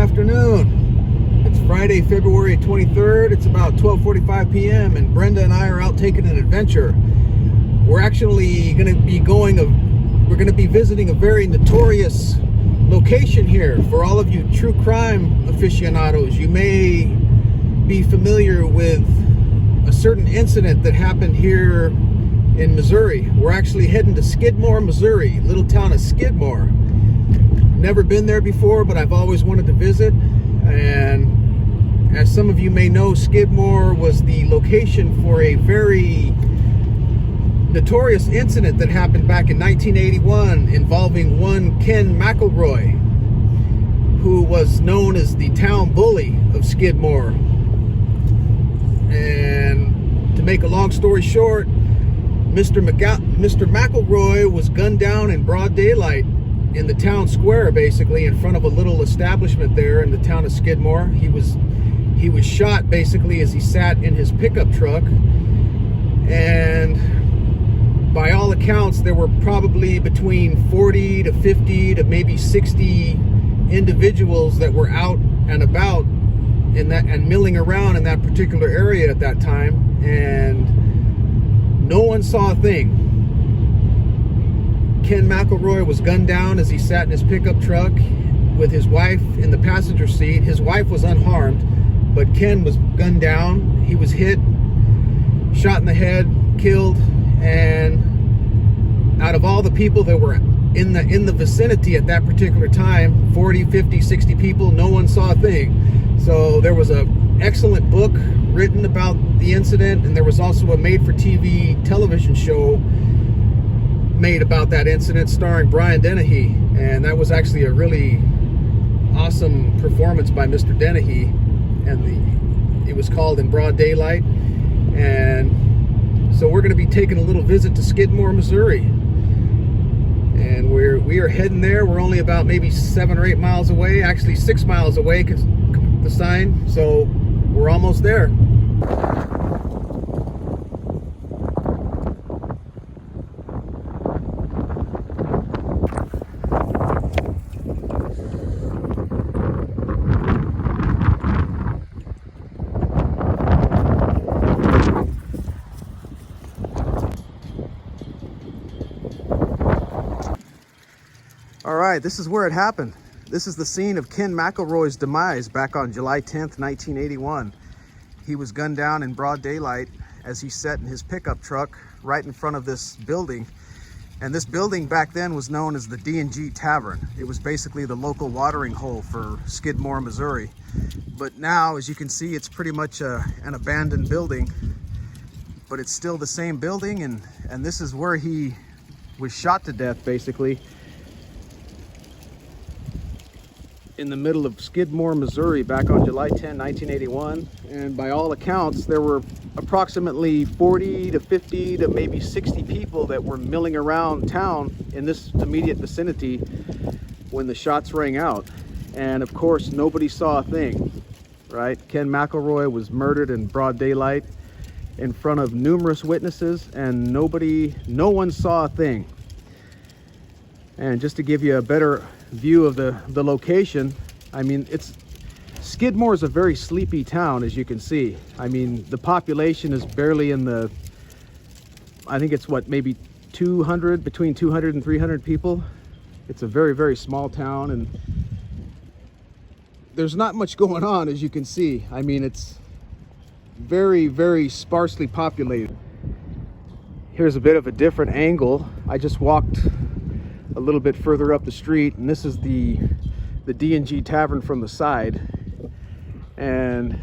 afternoon. It's Friday, February 23rd. It's about 12:45 p.m. and Brenda and I are out taking an adventure. We're actually going to be visiting a very notorious location here. For all of you true crime aficionados, you may be familiar with a certain incident that happened here in Missouri. We're actually heading to Skidmore, Missouri, little town of Skidmore. Never been there before, but I've always wanted to visit. And as some of you may know, Skidmore was the location for a very notorious incident that happened back in 1981 involving one Ken McElroy, who was known as the town bully of Skidmore. And to make a long story short, Mr. McElroy was gunned down in broad daylight in the town square, basically in front of a little establishment there in the town of Skidmore. He was shot basically as he sat in his pickup truck, and by all accounts there were probably between 40 to 50 to maybe 60 individuals that were out and about in that and milling around in that particular area at that time, and no one saw a thing. Ken McElroy was gunned down as he sat in his pickup truck with his wife in the passenger seat. His wife was unharmed, but Ken was gunned down. He was hit, shot in the head, killed, and out of all the people that were in the vicinity at that particular time, 40, 50, 60 people, no one saw a thing. So there was an excellent book written about the incident, and there was also a made-for-TV television show made about that incident starring Brian Dennehy, and that was actually a really awesome performance by Mr. Dennehy, and it was called In Broad Daylight. And so we're going to be taking a little visit to Skidmore, Missouri, and we are heading there. We're only about maybe 7 or 8 miles away, actually 6 miles away, because the sign, so we're almost there. All right, this is where it happened. This is the scene of Ken McElroy's demise back on July 10th, 1981. He was gunned down in broad daylight as he sat in his pickup truck right in front of this building. And this building back then was known as the D&G Tavern. It was basically the local watering hole for Skidmore, Missouri. But now, as you can see, it's pretty much an abandoned building, but it's still the same building, and this is where he was shot to death, basically, in the middle of Skidmore, Missouri, back on July 10, 1981. And by all accounts, there were approximately 40 to 50 to maybe 60 people that were milling around town in this immediate vicinity when the shots rang out. And of course, nobody saw a thing, right? Ken McElroy was murdered in broad daylight in front of numerous witnesses, and no one saw a thing. And just to give you a better view of the location, I mean, Skidmore is a very sleepy town, as you can see. I mean, the population is barely in the, I think it's maybe 200, between 200 and 300 people. It's a very, very small town, and there's not much going on, as you can see. I mean, it's very, very sparsely populated. Here's a bit of a different angle. I just walked a little bit further up the street, and this is the D&G Tavern from the side. And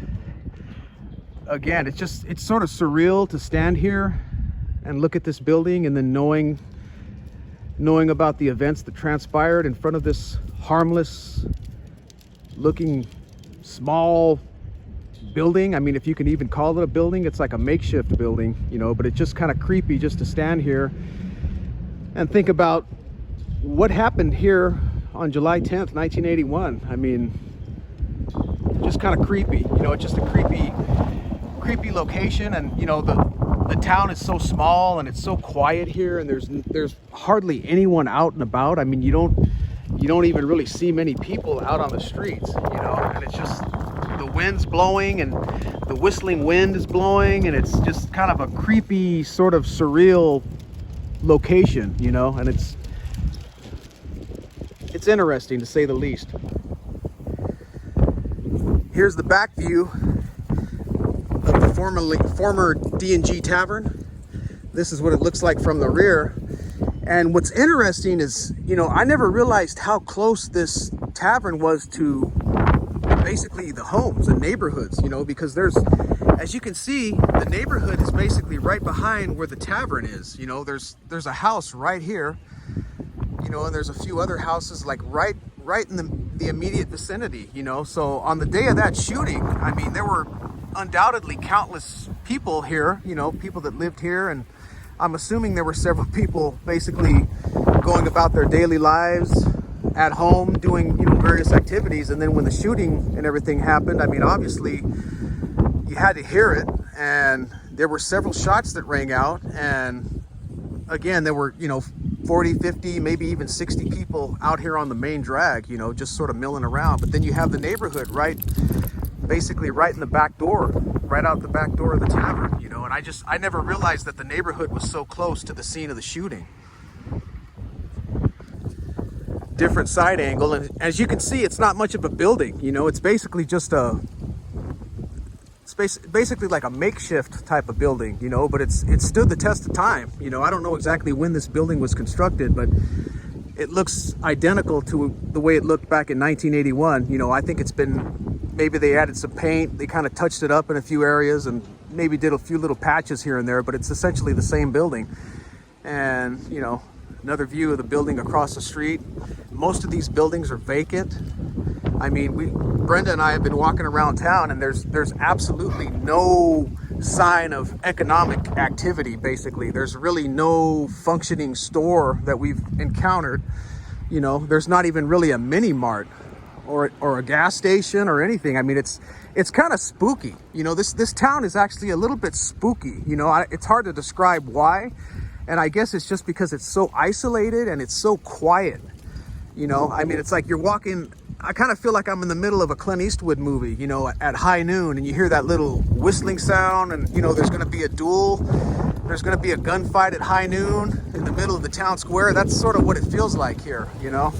again, it's sort of surreal to stand here and look at this building, and then knowing about the events that transpired in front of this harmless looking small building. I mean, if you can even call it a building, it's like a makeshift building, you know, but it's just kind of creepy just to stand here and think about what happened here on July 10th, 1981. I mean, just kind of creepy, you know. It's just a creepy location, and you know, the town is so small and it's so quiet here, and there's hardly anyone out and about. I mean, you you don't even really see many people out on the streets, you know, and it's just the wind's blowing and the whistling wind is blowing, and it's just kind of a creepy, sort of surreal location, you know, and it's interesting to say the least. Here's the back view of the former D&G Tavern. This is what it looks like from the rear. And what's interesting is, you know, I never realized how close this tavern was to basically the homes and neighborhoods, you know, because there's, as you can see, the neighborhood is basically right behind where the tavern is. You know, there's a house right here, you know, and there's a few other houses like right in the immediate vicinity, you know. So on the day of that shooting, I mean, there were undoubtedly countless people here, you know, people that lived here, and I'm assuming there were several people basically going about their daily lives at home, doing, you know, various activities. And then when the shooting and everything happened, I mean, obviously you had to hear it, and there were several shots that rang out. And again, there were, you know, 40, 50, maybe even 60 people out here on the main drag, you know, just sort of milling around. But then you have the neighborhood basically right in the back door, right out the back door of the tavern, you know. And I never realized that the neighborhood was so close to the scene of the shooting. Different side angle, and as you can see, it's not much of a building, you know. It's basically just basically like a makeshift type of building, you know, but it stood the test of time, you know. I don't know exactly when this building was constructed, but it looks identical to the way it looked back in 1981. You know, I think it's been, maybe they added some paint, they kind of touched it up in a few areas, and maybe did a few little patches here and there, but it's essentially the same building. And, you know, another view of the building across the street. Most of these buildings are vacant. I mean, Brenda and I have been walking around town, and there's absolutely no sign of economic activity, basically. There's really no functioning store that we've encountered. You know, there's not even really a mini mart or a gas station or anything. I mean, it's kind of spooky. You know, this town is actually a little bit spooky. You know, it's hard to describe why. And I guess it's just because it's so isolated and it's so quiet. You know, I mean, it's like you're walking, I kind of feel like I'm in the middle of a Clint Eastwood movie, you know, at high noon, and you hear that little whistling sound, and, you know, there's going to be a duel. There's going to be a gunfight at high noon in the middle of the town square. That's sort of what it feels like here, you know.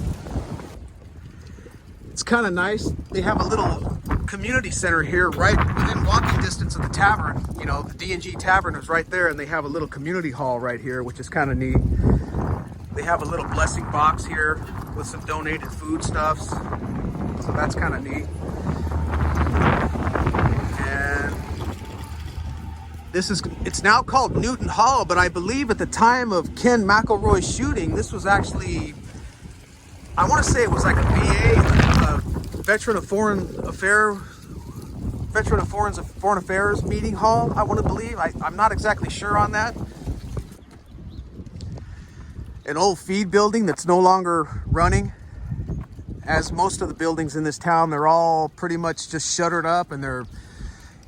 It's kind of nice. They have a little community center here right within walking distance of the tavern. You know, the D&G Tavern is right there, and they have a little community hall right here, which is kind of neat. They have a little blessing box here with some donated foodstuffs, so that's kind of neat. And it's now called Newton Hall, but I believe at the time of Ken McElroy's shooting, this was actually, I want to say it was like a VA, a Veteran of Foreign Affairs meeting hall, I want to believe. I'm not exactly sure on that. An old feed building that's no longer running. As most of the buildings in this town, they're all pretty much just shuttered up, and they're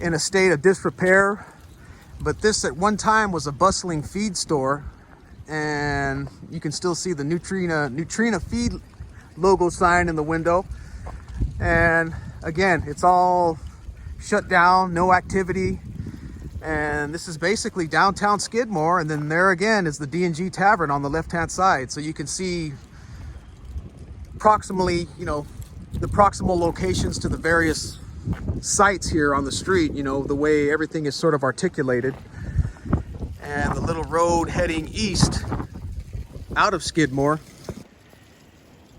in a state of disrepair. But this at one time was a bustling feed store, and you can still see the Nutrina feed logo sign in the window. And again, it's all shut down, no activity. And this is basically downtown Skidmore, and then there again is the D&G Tavern on the left-hand side. So you can see proximally, you know, the proximal locations to the various sites here on the street, you know, the way everything is sort of articulated. And the little road heading east out of Skidmore.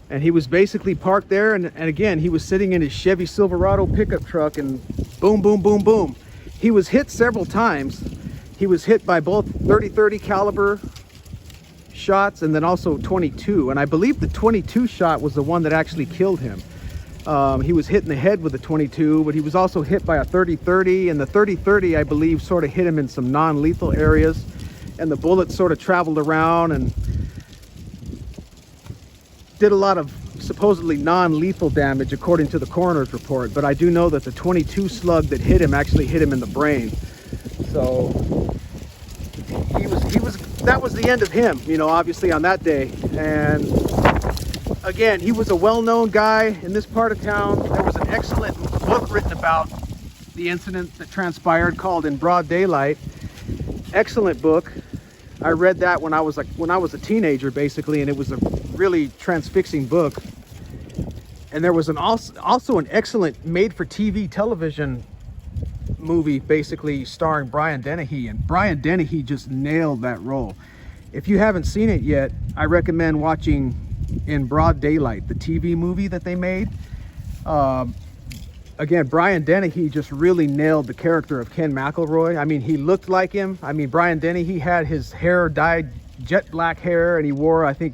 And he was basically parked there, and again, he was sitting in his Chevy Silverado pickup truck, and boom, boom, boom, boom. He was hit several times. He was hit by both .30 caliber shots and then also 22. And I believe the 22 shot was the one that actually killed him. He was hit in the head with a 22, but he was also hit by a .30, and the .30, I believe, sort of hit him in some non-lethal areas. And the bullet sort of traveled around and did a lot of supposedly non-lethal damage according to the coroner's report, but I do know that the 22 slug that hit him actually hit him in the brain. So that was the end of him, you know, obviously on that day. And Again, he was a well-known guy in this part of town. There was an excellent book written about the incident that transpired called In Broad Daylight. Excellent book. I read that when I was a teenager, basically, and it was a really transfixing book. And there was also an excellent made-for-TV television movie, basically starring Brian Dennehy, and Brian Dennehy just nailed that role. If you haven't seen it yet, I recommend watching In Broad Daylight, the TV movie that they made. Again, Brian Dennehy just really nailed the character of Ken McElroy. I mean, he looked like him. I mean, Brian Dennehy had his hair dyed jet black hair, and he wore, I think,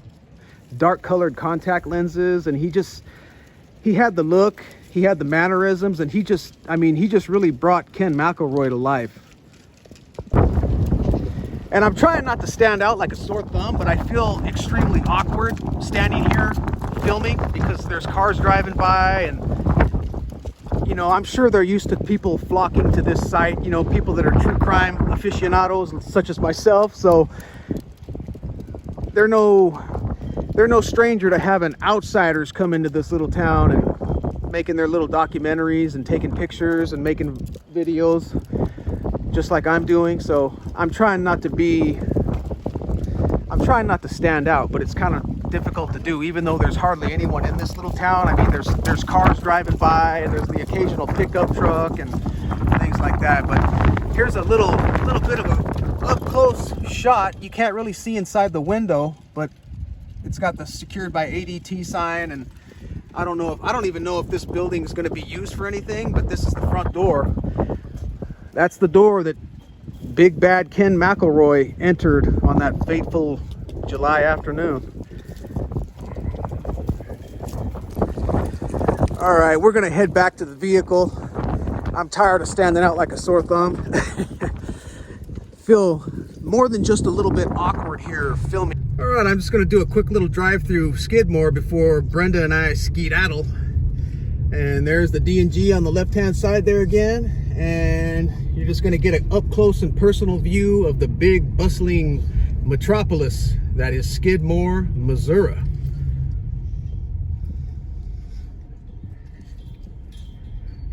dark colored contact lenses, and he had the look, he had the mannerisms, and he just really brought Ken McElroy to life. And I'm trying not to stand out like a sore thumb, but I feel extremely awkward standing here filming because there's cars driving by, and you know, I'm sure they're used to people flocking to this site, you know, people that are true crime aficionados such as myself. So they're no stranger to having outsiders come into this little town and making their little documentaries and taking pictures and making videos just like I'm doing. So I'm trying not to stand out, but it's kind of difficult to do, even though there's hardly anyone in this little town. I mean, there's cars driving by, and there's the occasional pickup truck and things like that. But here's a little bit of a up close shot. You can't really see inside the window, but it's got the secured by ADT sign, and I don't even know if this building is going to be used for anything, but this is the front door. That's the door that big bad Ken McElroy entered on that fateful July afternoon. All right, we're gonna head back to the vehicle. I'm tired of standing out like a sore thumb. Feel more than just a little bit awkward here filming. All right, I'm just gonna do a quick little drive through Skidmore before Brenda and I skedaddle. And there's the D&G on the left-hand side there again. And you're just gonna get an up close and personal view of the big bustling metropolis that is Skidmore, Missouri.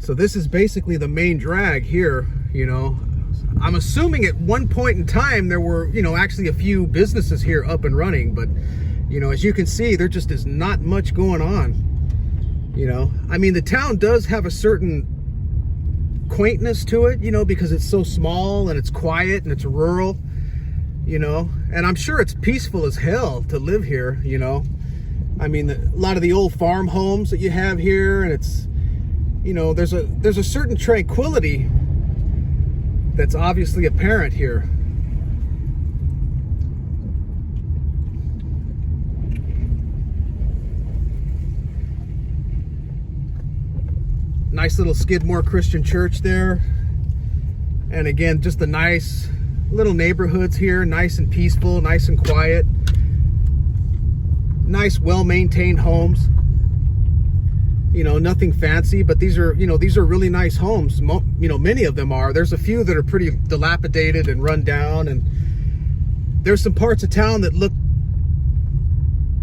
So this is basically the main drag here, you know. I'm assuming at one point in time there were, you know, actually a few businesses here up and running, but, you know, as you can see, there just is not much going on, you know. I mean, the town does have a certain quaintness to it, you know, because it's so small and it's quiet and it's rural, you know, and I'm sure it's peaceful as hell to live here, you know. I mean, a lot of the old farm homes that you have here, and it's, you know, there's a certain tranquility that's obviously apparent here. Nice little Skidmore Christian Church there. And again, just the nice little neighborhoods here, nice and peaceful, nice and quiet. Nice, well-maintained homes. You know, nothing fancy, but these are, you know, these are really nice homes. You know, many of them are. There's a few that are pretty dilapidated and run down, and there's some parts of town that look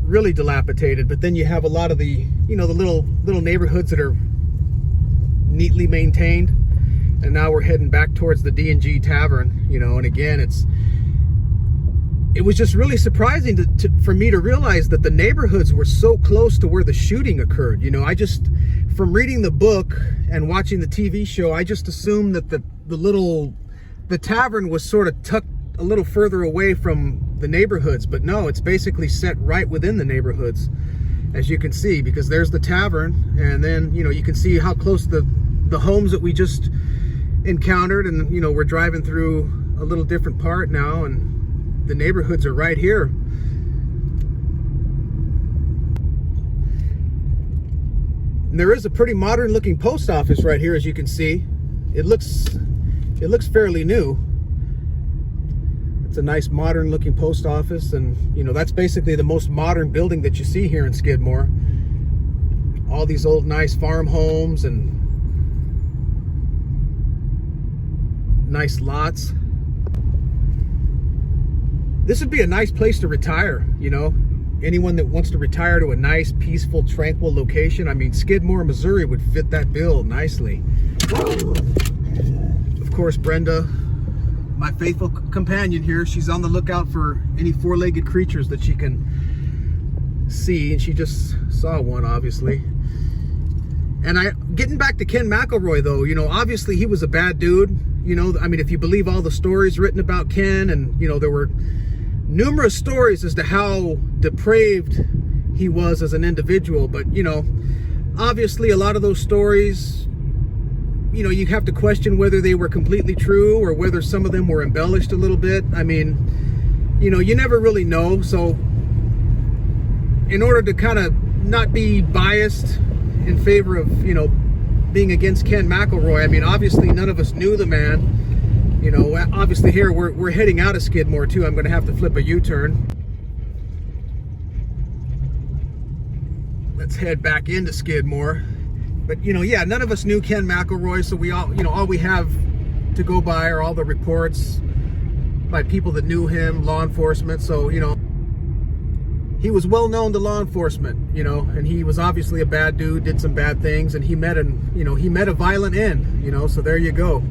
really dilapidated, but then you have a lot of the, you know, the little neighborhoods that are neatly maintained. And now we're heading back towards the D&G Tavern, you know, and again, it was just really surprising for me to realize that the neighborhoods were so close to where the shooting occurred. You know, from reading the book and watching the TV show, I just assumed that the tavern was sort of tucked a little further away from the neighborhoods, but no, it's basically set right within the neighborhoods, as you can see, because there's the tavern, and then, you know, you can see how close the homes that we just encountered, and, you know, we're driving through a little different part now, and the neighborhoods are right here. And there is a pretty modern looking post office right here, as you can see. It looks fairly new. It's a nice modern looking post office, and you know, that's basically the most modern building that you see here in Skidmore. All these old nice farm homes and nice lots. This would be a nice place to retire, you know. anyone that wants to retire to a nice, peaceful, tranquil location, I mean, Skidmore, Missouri would fit that bill nicely. Of course, Brenda, my faithful companion here, she's on the lookout for any four-legged creatures that she can see, and she just saw one, obviously. And getting back to Ken McElroy, though, you know, obviously he was a bad dude. You know, I mean, if you believe all the stories written about Ken, and, you know, there were numerous stories as to how depraved he was as an individual. But, you know, obviously a lot of those stories, you know, you have to question whether they were completely true or whether some of them were embellished a little bit. I mean, you know, you never really know. So in order to kind of not be biased in favor of, you know, being against Ken McElroy, I mean, obviously none of us knew the man. You know, obviously here we're heading out of Skidmore too. I'm going to have to flip a U-turn. Let's head back into Skidmore. But, you know, yeah, none of us knew Ken McElroy, so we all, you know, all we have to go by are all the reports by people that knew him, law enforcement. So, you know, he was well known to law enforcement, you know, and he was obviously a bad dude, did some bad things, and he met a violent end, you know, so there you go.